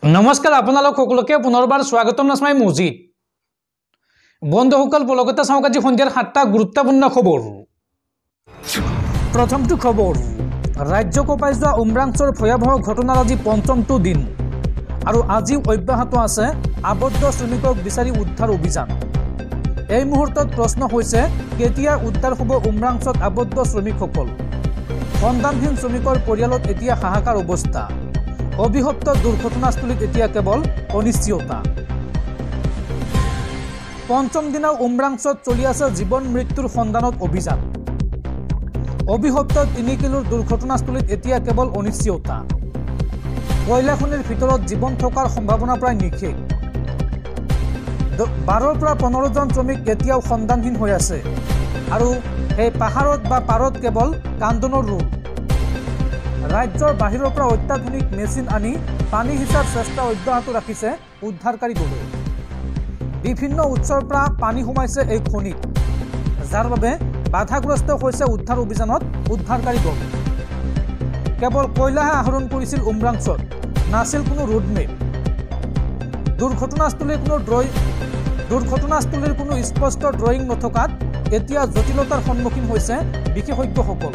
নমস্কাৰ আপোনালোক সকলোকে পুনৰবাৰ স্বাগতম নাছমাই মজিদ বন্ধুসকল পলকতে চাওক আজি সন্ধিয়াৰ 7টা গুৰুত্বপূৰ্ণ খবৰ প্ৰথমটো খবৰ ৰাজ্য কপাই যোৱা উমৰাংচৰ ভয়াবহ ঘটনাৰ আজি পঞ্চমটো দিন আৰু আজি অব্যাহত আছে আবদ্ধ শ্ৰমিকক বিচাৰি উদ্ধাৰ অভিযান এই মুহূৰ্তত প্ৰশ্ন হৈছে কেতিয়া উদ্ধাৰ হ'ব উমৰাংচত আবদ্ধ শ্ৰমিকসকল সন্ধানহীন শ্ৰমিকৰ পৰিয়ালত এতিয়া হাহাকাৰ অৱস্থা অভিহপ্ত দুৰ্ঘটনাস্থলীত এতিয়া কেৱল অনিশ্চয়তা পঞ্চম দিনা উমৰাংচত চলি আছে জীৱন মৃত্যুৰ সন্ধানত অভিযান অভিহপ্ত 3 কিলোৰ দুৰ্ঘটনাস্থলীত এতিয়া কেৱল অনিশ্চয়তা কয়লাখনিৰ ভিতৰত জীৱন থকাৰ সম্ভাৱনা প্ৰায় নিখেক 12 পৰা 15 জন শ্ৰমিক এতিয়াও সন্ধানহীন হৈ আছে আৰু এই পাহাৰত বা পাৰত কেৱল কান্দনৰ ৰূপ ৰাজ্যৰ বাহিৰৰ পৰা অত্যাধুনিক মেচিন আনি পানী হিচাৰ চেষ্টা অব্যাহত ৰাখিছে উদ্ধাৰকাৰী দলে বিভিন্ন উৎসৰ পৰা পানী সোমাইছে এই খনিত যাৰ বাবে বাধাগ্ৰস্ত হৈছে উদ্ধাৰ অভিযানত উদ্ধাৰকাৰী দল কেৱল কয়লাহে আহৰণ কৰিছিল উমৰাংচত নাছিল কোনো ৰোডমেপ দুৰ্ঘটনাস্থলীৰ কোনো স্পষ্ট ড্ৰয়িং নথকাত এতিয়া জটিলতাৰ সন্মুখীন হৈছে বিশেষজ্ঞসকল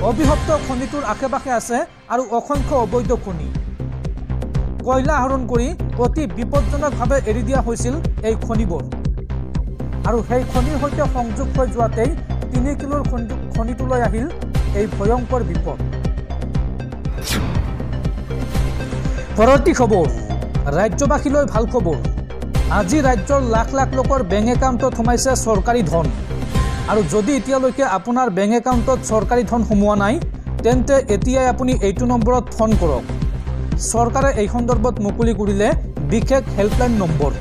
অভিহপ্ত খনিটোৰ আশে-পাশে আছে আৰু অসংখ্য অবৈধ খনি কয়লা আহৰণ কৰি অতি বিপদজনকভাৱে এৰি দিয়া হৈছিল এই খনিবোৰ আৰু সেই খনিৰ সৈতে সংযোগ হৈ যোৱাতেই 3 কিলোৰ খনিটোলৈ আহিল এই ভয়ংকৰ বিপদ পৰৱৰ্তী খবৰ ৰাজ্যবাসীলৈ ভাল খবৰ আজি ৰাজ্যৰ লাখ লাখ লোকৰ বেংক একাউণ্টত সোমাইছে চৰকাৰী ধন আৰু যদি এতিয়ালৈকে আপোনাৰ বেংক একাউণ্টত চৰকাৰী ধন সোমোৱা নাই তেন্তে এতিয়াই আপুনি এইটো নম্বৰত ফোন কৰক চৰকাৰে এই সন্দৰ্ভত মুকলি কৰিলে বিশেষ হেল্পলাইন নম্বৰ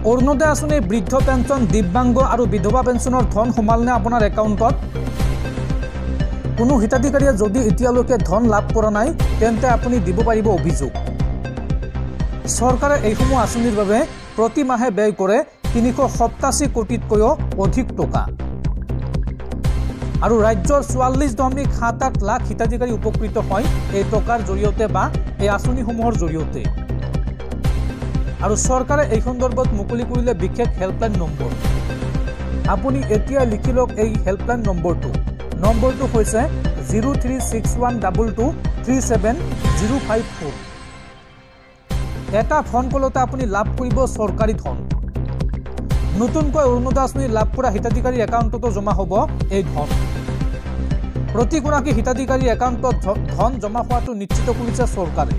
অৰুণোদয় আঁচনি বৃদ্ধ পেঞ্চন দিব্যাংগ আৰু বিধৱা পেঞ্চনৰ ধন সোমালনে আপোনাৰ একাউণ্টত কোনো হিতাধিকাৰীয়ে যদি এতিয়ালৈকে ধন লাভ কৰা নাই তেন্তে আপুনি দিব পাৰিব অভিযোগ চৰকাৰে এইসমূহ আঁচনিৰ বাবে প্ৰতি মাহে ব্যয় কৰে 387 কোটিতকৈও অধিক টকা আৰু ৰাজ্যৰ 44.78 লাখ হিতাধিকাৰী উপকৃত হয় এই টকাৰ জৰিয়তে বা এই আঁচনিসমূহৰ জৰিয়তে আৰু চৰকাৰে এই সন্দৰ্ভত মুকলি কৰিলে বিশেষ হেল্পলাইন নম্বৰ আপুনি এতিয়া লিখি লওক এই হেল্পলাইন নম্বৰটো হৈছে 0361223754 এটা ফোন কলতে আপুনি লাভ কৰিব চৰকাৰী ধন নতুনকৈ অৰুণোদয় আঁচনি লাভ কৰা হিতাধিকাৰীৰ একাউণ্টতো জমা হ'ব এই ধন প্ৰতিগৰাকী হিতাধিকাৰীৰ একাউণ্টত ধন জমা হোৱাটো নিশ্চিত কৰিছে চৰকাৰে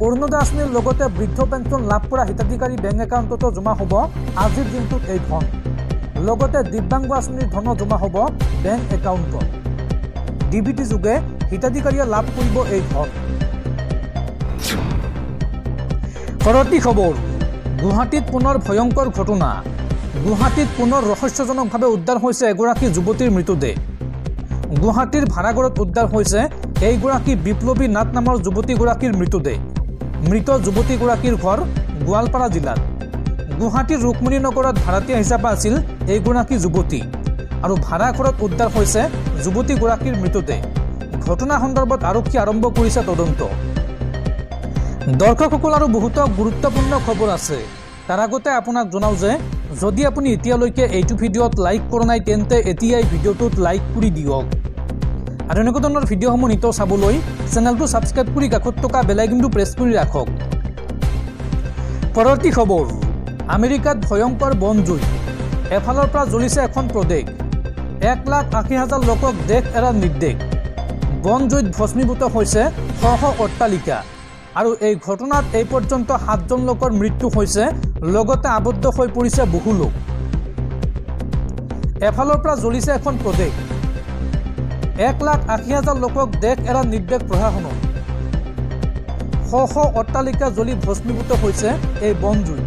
অৰুণোদয় আঁচনিৰ লগতে বৃদ্ধ পেঞ্চন লাভ কৰা হিতাধিকাৰী বেংক একাউণ্টতো জমা হ'ব আজিৰ দিনটোত এই ধন লগতে দিব্যাংগ আঁচনিৰ ধন জমা হ'ব বেংক একাউণ্টত ডিবিটি যোগে হিতাধিকাৰীয়ে লাভ কৰিব এই ধন পৰৱৰ্তী খবৰ গুৱাহাটীত পুনৰ ভয়ংকৰ ঘটনা গুৱাহাটীত পুনৰ ৰহস্যজনকভাৱে উদ্ধাৰ হৈছে এগৰাকী যুৱতীৰ মৃতদেহ গুৱাহাটীৰ ভাড়াঘৰত উদ্ধাৰ হৈছে এইগৰাকী বিপ্লৱী নাথ নামৰ যুৱতীগৰাকীৰ মৃতদেহ মৃত যুৱতীগৰাকীৰ ঘৰ গোৱালপাৰা জিলাত গুৱাহাটীৰ ৰুক্মিণী নগৰত ভাড়াতীয়া হিচাপে আছিল এইগৰাকী যুৱতী আৰু ভাড়াঘৰত উদ্ধাৰ হৈছে যুৱতীগৰাকীৰ মৃতদেহ ঘটনা সন্দৰ্ভত আৰক্ষী আৰম্ভ কৰিছে তদন্ত দৰ্শকসকল আৰু বহুতো গুৰুত্বপূৰ্ণ খবৰ আছে তাৰ আগতে আপোনাক জনাও যে যদি আপুনি এতিয়ালৈকে এইটো ভিডিঅ'ত লাইক কৰা নাই তেন্তে এতিয়াই ভিডিঅ'টোত লাইক কৰি দিয়ক আৰু এনেকুৱা ধৰণৰ ভিডিঅ'সমূহ নিতৌ চাবলৈ চেনেলটো ছাবস্ক্ৰাইব কৰি কাষত থকা বেল আইকনটো প্ৰেছ কৰি ৰাখক পৰৱৰ্তী খবৰ আমেৰিকাত ভয়ংকৰ বনজুই এফালৰ পৰা জ্বলিছে এখন প্ৰদেশ 1,80,000 লোকক দেশ এৰাৰ নিৰ্দেশ বনজুইত ভস্মীভূত হৈছে শ অট্টালিকা আৰু এই ঘটনাত এই পৰ্যন্ত 7 জন লোকৰ মৃত্যু হৈছে লগতে আবদ্ধ হৈ পৰিছে বহু লোক এফালৰ পৰা জ্বলিছে এখন প্ৰদেশ 1,80,000 লোকক দেশ এৰাৰ নিৰ্দেশ প্ৰশাসনৰ শ অট্টালিকা জ্বলি ভস্মীভূত হৈছে এই বনজুই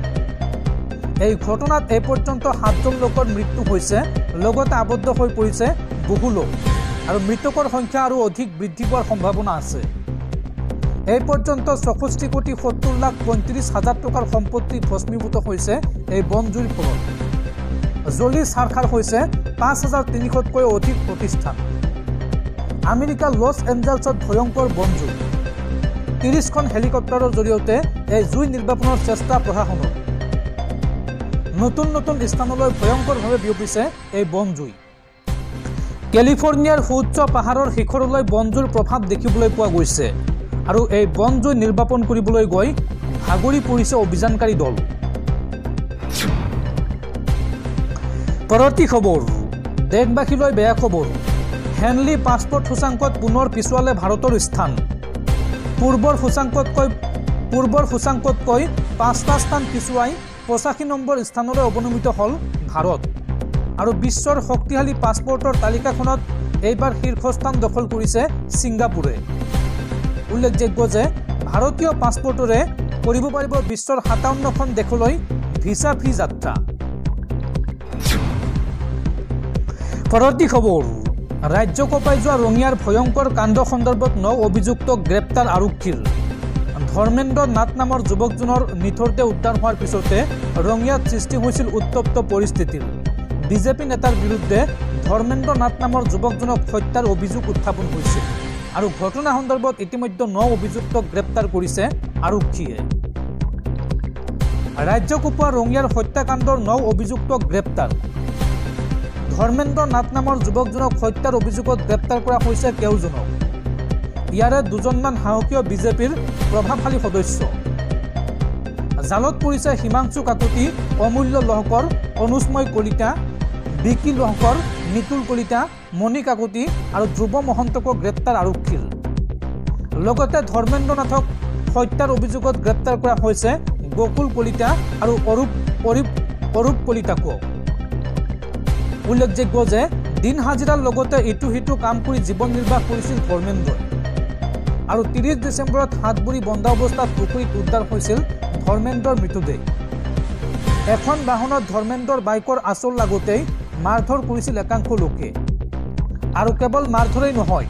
এই ঘটনাত এই পৰ্যন্ত 7 জন লোকৰ মৃত্যু হৈছে লগতে আবদ্ধ হৈ পৰিছে বহু লোক আৰু মৃতকৰ সংখ্যা আৰু অধিক বৃদ্ধি পোৱাৰ সম্ভাৱনা আছে এই পৰ্যন্ত 64,70,35,000 টকাৰ সম্পত্তি ভস্মীভূত হৈছে এই বনজুইৰ ফলত জ্বলি ছাৰখাৰ হৈছে 5,300তকৈ অধিক প্ৰতিষ্ঠান আমেৰিকাৰ লছ এঞ্জেলছত ভয়ংকৰ বনজুই 30খন হেলিকপ্টাৰৰ জৰিয়তে এই জুই নিৰ্বাপনৰ চেষ্টা প্ৰশাসনৰ নতুন নতুন স্থানলৈ ভয়ংকৰভাৱে বিয়পিছে এই বনজুই কেলিফৰ্ণিয়াৰ সুউচ্চ পাহাৰৰ শিখৰলৈ বনজুইৰ প্ৰভাৱ দেখিবলৈ পোৱা গৈছে আৰু এই বনজুই নিৰ্বাপন কৰিবলৈ গৈ ভাগৰি পৰিছে অভিযানকাৰী দল পৰৱৰ্তী খবৰ দেশবাসীলৈ বেয়া খবৰ হেনলি পাছপোৰ্ট সূচাংকত পুনৰ পিছুৱালে ভাৰতৰ স্থান পূৰ্বৰ সূচাংকতকৈ 5টা স্থান পিছুৱাই 85 নম্বৰ স্থানলৈ অৱনমিত হ'ল ভাৰত আৰু বিশ্বৰ শক্তিশালী পাছপোৰ্টৰ তালিকাখনত এইবাৰ শীৰ্ষস্থান দখল কৰিছে ছিংগাপুৰে উল্লেখযোগ্য যে ভাৰতীয় পাছপোৰ্টৰে কৰিব পাৰিব বিশ্বৰ 57খন দেশলৈ ভিছা ফ্ৰী যাত্ৰা পৰৱৰ্তী খবৰ ৰাজ্য কঁপাই যোৱা ৰঙিয়াৰ ভয়ংকৰ কাণ্ড সন্দৰ্ভত 9 অভিযুক্তক গ্ৰেপ্তাৰ আৰক্ষীৰ ধৰ্মেন্দ্ৰ নাথ নামৰ যুৱকজনৰ নিথৰতে উদ্ধাৰ হোৱাৰ পিছতে ৰঙিয়াত সৃষ্টি হৈছিল উত্তপ্ত পৰিস্থিতিৰ বিজেপি নেতাৰ বিৰুদ্ধে ধৰ্মেন্দ্ৰ নাথ নামৰ যুৱকজনক হত্যাৰ অভিযোগ উত্থাপন হৈছিল আৰু ঘটনা সন্দৰ্ভত ইতিমধ্যে 9 অভিযুক্তক গ্ৰেপ্তাৰ কৰিছে আৰক্ষীয়ে ৰাজ্য কঁপোৱা ৰঙিয়াৰ হত্যাকাণ্ডৰ 9 অভিযুক্তক গ্ৰেপ্তাৰ ধৰ্মেন্দ্ৰ নাথ নামৰ যুৱকজনক হত্যাৰ অভিযোগত গ্ৰেপ্তাৰ কৰা হৈছে কেউজনক ইয়াৰে দুজনমান সাহসীয় বিজেপিৰ প্ৰভাৱশালী সদস্য জালত পৰিছে হিমাংশু কাকতি অমূল্য লহকৰ অনুস্ময় কলিতা বিকি লহকৰ নিতুল কলিতা মণি কাকতি আৰু ধ্ৰুৱ মহন্তক গ্ৰেপ্তাৰ আৰক্ষীৰ লগতে ধৰ্মেন্দ্ৰ নাথক হত্যাৰ অভিযোগত গ্ৰেপ্তাৰ কৰা হৈছে গোকুল কলিতা আৰু অৰূপ কলিতাক উল্লেখযোগ্য যে দিন হাজিৰাৰ লগতে ইটো সিটো কাম কৰি জীৱন নিৰ্বাহ কৰিছিল ধৰ্মেন্দ্ৰই আৰু 30 ডিচেম্বৰত হাতবুৰি বন্ধা অৱস্থাত পুখুৰীত উদ্ধাৰ হৈছিল ধৰ্মেন্দ্ৰৰ মৃতদেহ এখন বাহনত ধৰ্মেন্দ্ৰৰ বাইকৰ আচল লাগতেই মাৰধৰ কৰিছিল একাংশ লোকে আৰু কেৱল মাৰধৰেই নহয়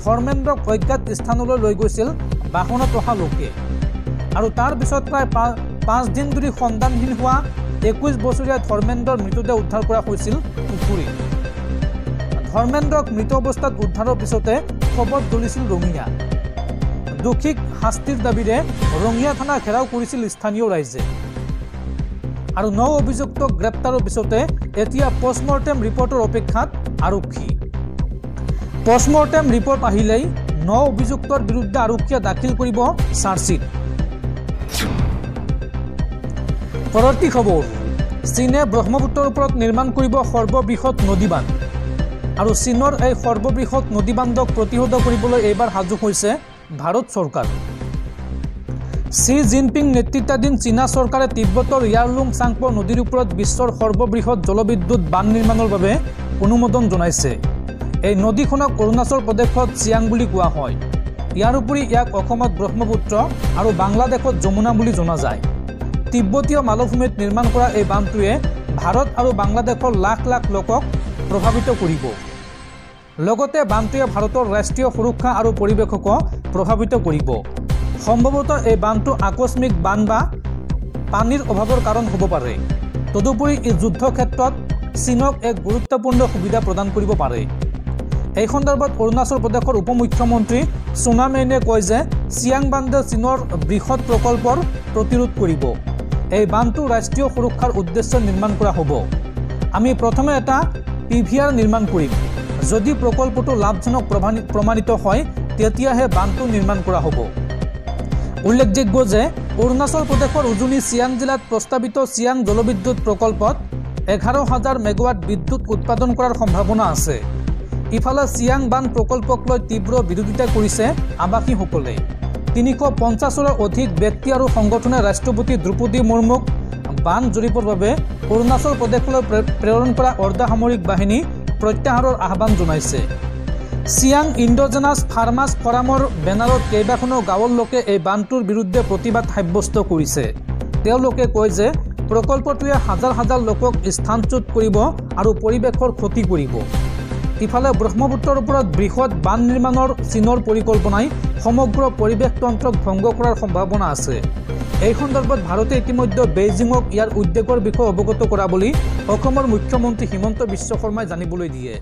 ধৰ্মেন্দ্ৰক অজ্ঞাত স্থানলৈ লৈ গৈছিল বাহনত অহা লোকে আৰু তাৰ পিছত প্ৰায় 5 দিন ধৰি সন্ধানহীন হোৱা 21 বছৰীয়া ধৰ্মেন্দ্ৰৰ মৃতদেহ উদ্ধাৰ কৰা হৈছিল পুখুৰীত ধৰ্মেন্দ্ৰক মৃত অৱস্থাত উদ্ধাৰৰ পিছতে খবৰ তুলিছিল ৰঙিয়া দোষীক শাস্তিৰ দাবীৰে ৰঙিয়া থানা ঘেৰাও কৰিছিল স্থানীয় ৰাইজে আৰু 9 অভিযুক্তক গ্ৰেপ্তাৰৰ পিছতে এতিয়া পোষ্টমৰ্টেম ৰিপৰ্টৰ অপেক্ষাত আৰক্ষী পোষ্টমৰ্টেম ৰিপৰ্ট আহিলেই 9 অভিযুক্তৰ বিৰুদ্ধে আৰক্ষীয়ে দাখিল কৰিব চাৰ্জশ্বিট পৰৱৰ্তী খবৰ চীনে ব্ৰহ্মপুত্ৰৰ ওপৰত নিৰ্মাণ কৰিব সৰ্ববৃহৎ নদীবান্ধ আৰু চীনৰ এই সৰ্ববৃহৎ নদীবান্ধক প্ৰতিহত কৰিবলৈ এইবাৰ সাজু হৈছে ভাৰত চৰকাৰ চি জিনপিং নেতৃত্বাধীন চীনা চৰকাৰে তিব্বতৰ ইয়াৰলুং চাংপো নদীৰ ওপৰত বিশ্বৰ সৰ্ববৃহৎ জলবিদ্যুৎ বান্ধ নিৰ্মাণৰ বাবে অনুমোদন জনাইছে এই নদীখনক অৰুণাচল প্ৰদেশত চিয়াং বুলি কোৱা হয় ইয়াৰ উপৰি ইয়াক অসমত ব্ৰহ্মপুত্ৰ আৰু বাংলাদেশত যমুনা বুলি জনা যায় তিব্বতীয় মালভূমিত নিৰ্মাণ কৰা এই বান্ধটোৱে ভাৰত আৰু বাংলাদেশৰ লাখ লাখ লোকক প্ৰভাৱিত কৰিব লগতে বান্ধটোৱে ভাৰতৰ ৰাষ্ট্ৰীয় সুৰক্ষা আৰু পৰিৱেশক প্ৰভাৱিত কৰিব সম্ভৱতঃ এই বান্ধটো আকস্মিক বান বা পানীৰ অভাৱৰ কাৰণ হ'ব পাৰে তদুপৰি এই যুদ্ধ ক্ষেত্ৰত চীনক এক গুৰুত্বপূৰ্ণ সুবিধা প্ৰদান কৰিব পাৰে এই সন্দৰ্ভত অৰুণাচল প্ৰদেশৰ উপমুখ্যমন্ত্ৰী সোনা মেইনে কয় যে চিয়াং বান্ধে চীনৰ বৃহৎ প্ৰকল্পৰ প্ৰতিৰোধ কৰিব এই বান্ধটো ৰাষ্ট্ৰীয় সুৰক্ষাৰ উদ্দেশ্যে নিৰ্মাণ কৰা হ'ব আমি প্ৰথমে এটা পিভিআৰ নিৰ্মাণ কৰিম যদি প্ৰকল্পটো লাভজনক প্ৰমাণিত হয় তেতিয়াহে বান্ধটো নিৰ্মাণ কৰা হ'ব উল্লেখযোগ্য যে অৰুণাচল প্ৰদেশৰ উজনি চিয়াং জিলাত প্ৰস্তাৱিত চিয়াং জলবিদ্যুৎ প্ৰকল্পত 11,000 মেগাৱাট বিদ্যুৎ উৎপাদন কৰাৰ সম্ভাৱনা আছে ইফালে চিয়াং বান্ধ প্ৰকল্পক লৈ তীব্ৰ বিৰোধিতা কৰিছে আৱাসীসকলে 350ৰো অধিক ব্যক্তি আৰু সংগঠনে ৰাষ্ট্ৰপতি দ্ৰৌপদী মুৰ্মুক বান্ধ জৰীপৰ বাবে অৰুণাচল প্ৰদেশলৈ প্ৰেৰণ কৰা অৰ্ধসামৰিক বাহিনী প্ৰত্যাহাৰৰ আহ্বান জনাইছে চিয়াং ইণ্ডোজেনাছ ফাৰ্মাৰ্ছ ফৰামৰ বেনাৰত কেইবাখনো গাঁৱৰ লোকে এই বান্ধটোৰ বিৰুদ্ধে প্ৰতিবাদ সাব্যস্ত কৰিছে তেওঁলোকে কয় যে প্ৰকল্পটোৱে হাজাৰ হাজাৰ লোকক স্থানচ্যুত কৰিব আৰু পৰিৱেশৰ ক্ষতি কৰিব ইফালে ব্ৰহ্মপুত্ৰৰ ওপৰত বৃহৎ বান্ধ নিৰ্মাণৰ চীনৰ পৰিকল্পনাই সমগ্ৰ পৰিৱেশ তন্ত্ৰক ভংগ কৰাৰ সম্ভাৱনা আছে এই সন্দৰ্ভত ভাৰতে ইতিমধ্যে বেইজিঙক ইয়াৰ উদ্বেগৰ বিষয়ে অৱগত কৰা বুলি অসমৰ মুখ্যমন্ত্ৰী হিমন্ত বিশ্ব শৰ্মাই জানিবলৈ দিয়ে